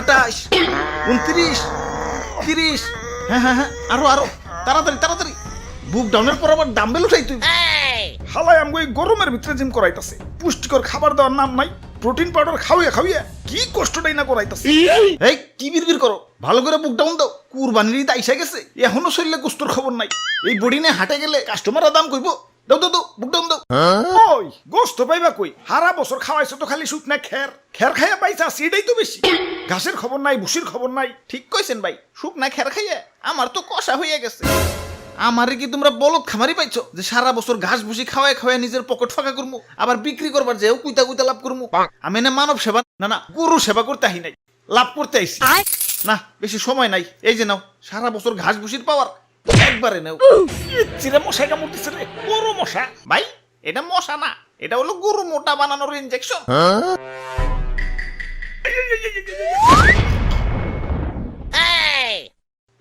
28, 29, 30। হ্যাঁ হ্যাঁ হ্যাঁ, আরো তাড়াতাড়ি তাড়াতাড়ি। বুক ডাউনের পর আবার ডাম্বেল উঠাই তুই। হালাই আমগো এই গরমের ভিতরে জিম করাইতাছে, পুষ্টিকর খাবার দেওয়ার নাম নাই, প্রোটিন পাউডার খাওয়াইয়া কি কষ্টটাই না করাইতাছে। এই কি বিড়বিড় করো, ভালো করে বুক ডাউন দাও। কুরবানির ঈদ আইসা গেছে, এখনো শরীরে গোস্তর খবর নাই। এই বডি নিয়ে হাটে গেলে কাস্টমাররা দাম কইবো। দাও দাও দাও, বুক ডাউন দাও। ওই গোস্ত পাইবা কই? হারা বছর খাওয়াইছো তো খালি শুকনা খের খাইয়া পাইছা, সেটাই তো বেশি। ঘাসের খবর নাই, ভুসির খবর নাই। ঠিক কইছেন ভাই, শুকনা খের খাইয়া আমার তো কষা হইয়া গেছে। আমারে কি তোমরা বলদ খামারি পাইছো যে সারা বছর ঘাস ভুসি খাওয়ায় খাওয়ায় নিজের পকেট ফাঁকা করবো, আবার বিক্রি করবার যেও কুইতা কুইতা লাভ করবো? আমি না মানব সেবা না গরু সেবা করতে আহি নাই, লাভ করতে আইছি। না বেশি সময় নাই, এই যে নাও সারা বছর ঘাস ভুসির পাওয়ার একবারে নাও। চিরে মশাই কামড়তেছে রে, বড় মশা। ভাই এটা মশা না, এটা হলো গরু মোটা বানানোর ইনজেকশন।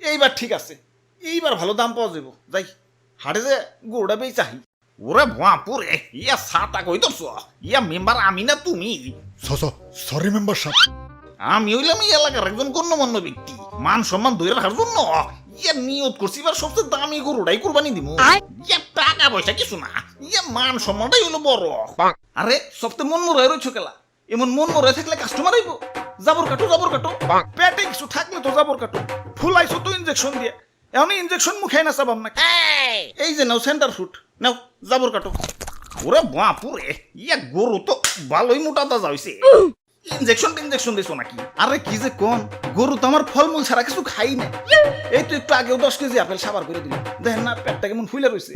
এইবার ঠিক আছে, এইবার ভালো দাম পাওয়া যাবো। যাই হাটে যে গরুটা বেই চাহি। ওরে বাপুরে, ইয়া ছাতা কই ধরছ? ইয়া মেম্বার আমি না তুমি? সরি মেম্বার সাহেব। আমি হইলাম এই এলাকার একজন গণ্যমান্য ব্যক্তি, মান সম্মান ধরে রাখার জন্য ইয়া নিয়ত করছি এবার সবচেয়ে দামি গরুটাই কুরবানি দিব। ইয়া টাকা পয়সা কিছু না, ইয়া মান সম্মানটাই হলো বড়। আরে সবচেয়ে মন মরাই রয়েছ কেলা, এমন মন মরাই থাকলে কাস্টমার আইব। জাবর কাটো জাবর কাটো, পেটে কিছু থাকলে তো জাবর কাটো। ফুলাইছো তো ইনজেকশন দিয়ে, এখন ইনজেকশন মুখে না চাবাম না। এই যে নাও সেন্টার ফুট, নাও জাবর কাটো। ওরে বাপুরে, ইয়া গরু তো ভালোই মোটা তাজা হইছে। ইনজেকশন দিছো নাকি? আরে কি যে কোন, গরু তো আমার ফলমূল ছাড়া কিছু খাই না। এই তো একটু আগেও 10 কেজি আপেল সাবার করে দিল, দেখেন না পেটটা কেমন ফুলে রয়েছে।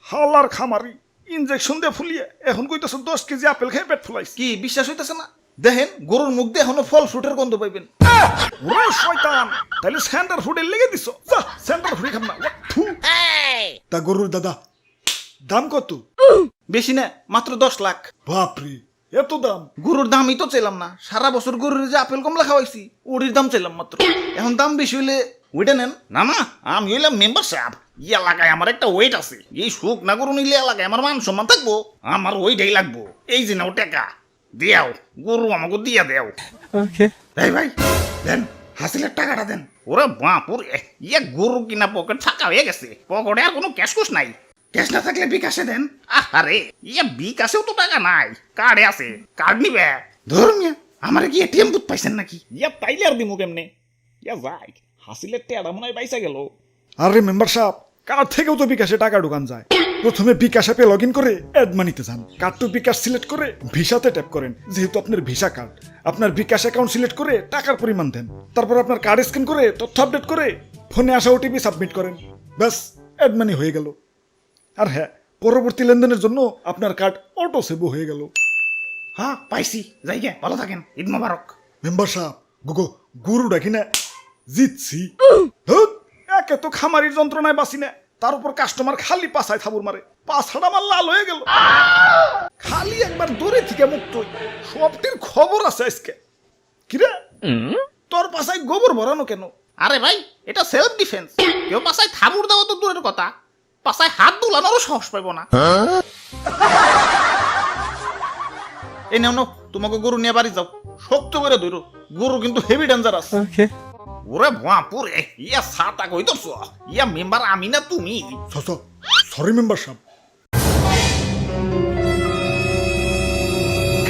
হালার খামারি, ইনজেকশন দিয়ে ফুলিয়ে এখন কইতাছো 10 কেজি আপেল খেয়ে পেট ফুলাইছে। কি বিশ্বাস হইতেছে না? দেখেন গরুর মুখ দিয়ে এখনো ফল ফ্রুটের গন্ধ পাইবেন। ওরে শয়তান, তাহলে সেন্টার ফুডে লেগে দিছো। যা সেন্টার ফুডে খাম না। থু। তা গরুর দাদা দাম কত? বেশি না, মাত্র 10 লাখ। বাপরে, এত দাম? গরুর দামই তো চাইলাম না, সারা বছর গরুর যে আপেল কমলা খাওয়াইছি ওরির দাম চাইলাম মাত্র। এখন দাম বেশি হইলে ওইটা নেন। না না, আমি হইলাম মেম্বার সাহেব, এই এলাকায় আমার একটা ওয়েট আছে। এই সুখ না গরু নিলে এলাকায় আমার মান সম্মান থাকবো, আমার ওইটাই লাগবো। এই যে নাও টাকা দিয়াও, গরু আমাকে দিয়া দেও। এই ভাই দেন, হাসিলের টাকাটা দেন। ওরে বাপুরে, ইয়া গরু কিনা পকেট ফাঁকা হয়ে গেছে, পকেটে আর কোনো ক্যাশ কুশ নাই। ক্যাশ না থাকলে বিকাশে দেন। আরে ইয়া বিকাশেও তো টাকা নাই, কার্ডে আছে, কার্ড নিবে। ধরুন আমার কি এটিএম বুথ পাইছেন নাকি? ইয়া তাইলে আর দিমু কেমনে? ইয়া যাই, হাসিলের টেড়া মনে হয় পাইসা গেল। আরে মেম্বার সাহেব, কার্ড থেকেও তো বিকাশে টাকা ঢুকান যায়। প্রথমে বিকাশ অ্যাপে লগ ইন করে অ্যাড মানিতে যান, কার্ড টু বিকাশ সিলেক্ট করে ভিসাতে ট্যাপ করেন। যেহেতু আপনার ভিসা কার্ড, আপনার বিকাশ অ্যাকাউন্ট সিলেক্ট করে টাকার পরিমাণ দেন। তারপর আপনার কার্ড স্ক্যান করে তথ্য আপডেট করে ফোনে আসা ওটিপি সাবমিট করেন। ব্যাস, অ্যাড মানি হয়ে গেল। আর হ্যাঁ, পরবর্তী লেনদেনের জন্য আপনার কার্ড অটো সেভও হয়ে গেল। হ্যাঁ পাইছি, যাই গে, ভালো থাকেন, ঈদ মোবারক। মেম্বার সাহেব, গরু ডাকি না জিতছি। ধুত, একে তো খামারির যন্ত্রণায় বাঁচি না, তার উপর কাস্টমার খালি পাছায় থাবুর মারে। পাছাটা আমার লাল হয়ে গেল। খালি একবার দূরে থেকে মুক্ত হই, সবটির খবর আছে আজকে। কিরে তোর পাছায় গোবর ভরানো কেন? আরে ভাই এটা সেলফ ডিফেন্স, কেউ পাশায় থাবুর দেওয়া তো দূরের কথা, পাশায় হাত দুলানোরও সাহস পাইব না। এই নাও নাও, তোমাকে গরু নিয়ে বাড়ি যাও, শক্ত করে ধরো, গরু কিন্তু হেভি ডেঞ্জারাস। ওরে বাপুরে, ইয়া ছাতা কই ধরছ? ইয়া মেম্বার আমি না তুমি? সরি মেম্বার সাহেব।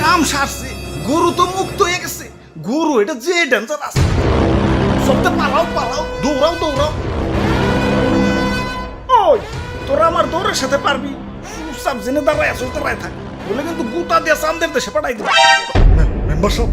কাম সারছে, গরু তো মুক্ত হয়ে গেছে। গরু এটা যে ডেঞ্জারাস, সবটা পালাও পালাও, দৌড়াও দৌড়াও। ওই তোরা আমার দৌড়ের সাথে পারবি? চুপচাপ জেনে দাঁড়ায় আসো, দাঁড়ায় থাক, বলে কিন্তু গুতা দিয়ে চান্দের দেশে পাঠাই দেবো। মেম্বার সাহেব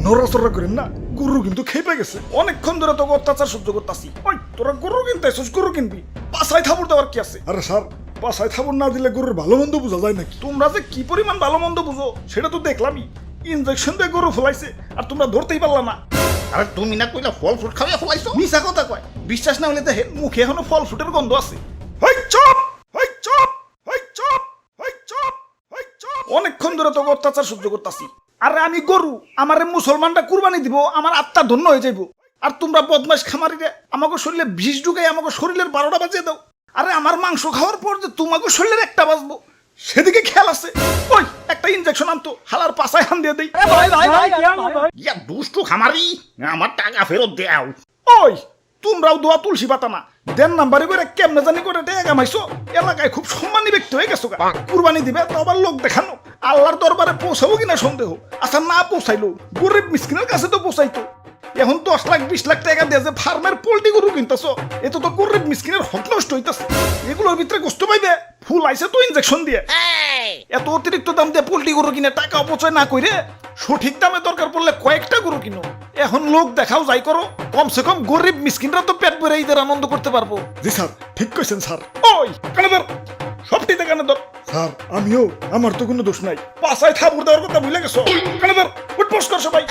নড়াচড়া করেন না, গরু কিন্তু খেপে গেছে। অনেকক্ষণ ধরে তোকে অত্যাচার সহ্য করতেছি। ওই তোরা গরু কিনতে আসছিস, গরু কিনবি, পাছায় থাবুর দেওয়ার কি আছে? আরে স্যার, পাছায় থাবুর না দিলে গরুর ভালো মন্দ বোঝা যায় নাকি? তোমরা যে কি পরিমাণ ভালো মন্দ বুঝো সেটা তো দেখলামই। ইনজেকশন দিয়ে গরু ফলাইছে আর তোমরা ধরতেই পারলা না। আরে তুমি না কইলা ফল ফ্রুট খাওয়া ফলাইছো? মিছা কথা কয়, বিশ্বাস না হলে দেখেন মুখে এখনো ফল ফ্রুটের গন্ধ আছে। হই চুপ, হই চুপ, হই চুপ, হই চুপ, হই চুপ। অনেকক্ষণ ধরে তোকে অত্যাচার সহ্য করতেছি। আরে আমি গরু, আমারে মুসলমানরা কুরবানি দিব, আমার আত্মা ধন্য হয়ে যাইব। আর তোমরা বদমাশ খামারিরা আমাকে শরীরে বিষ ঢুকাই আমাকে শরীরের 12টা বাজিয়ে দাও। আরে আমার মাংস খাওয়ার পর যে তোমাকে শরীরের একটা বাজবো, সেদিকে খেয়াল আছে। ওই একটা ইনজেকশন আনতো, হালার পাছায় হান দিয়ে দেই। ইয়া দুষ্টু খামারি, আমার টাকা ফেরত দেও। ওই তোমরাও দোয়া তুলসী পাতা না, দেন নাম্বারে করে কেমনে জানি করে টাকা কামাইছো। এলাকায় খুব সম্মানী ব্যক্তি হয়ে গেছো গা। কুরবানি দিবে তো আবার লোক দেখানো, আল্লাহর দরবারে পৌঁছাবো কিনা সন্দেহ। আচ্ছা না পৌঁছাইলো, গরিব মিসকিনের কাছে তো পৌঁছাইতো। এখন 10 লাখ 20 লাখ টাকা দিয়ে যে ফার্মের পোল্ট্রি গরু কিনতেছ, এত তো গরিব মিসকিনের হক নষ্ট হইতাছে। এগুলোর ভিতরে কষ্ট পাইবে, ফুল আইছে তো ইনজেকশন দিয়ে। এত অতিরিক্ত দাম দিয়ে পোল্ট্রি গরু কিনে টাকা অপচয় না করে সঠিক দামে দরকার পড়লে কয়েকটা গরু কিনো। এখন লোক দেখাও যাই করো, কমসে কম গরিব মিসকিনরা তো পেট ভরে ঈদের আনন্দ করতে পারবো। জি স্যার, ঠিক কইছেন স্যার। ওই কানে ধর, সবটিতে কানে ধর। স্যার আমিও, আমার তো কোনো দোষ নাই। পাশায় থাপুর দেওয়ার কথা ভুলে গেছো। কানে ধর, উঠবোস কর সবাই।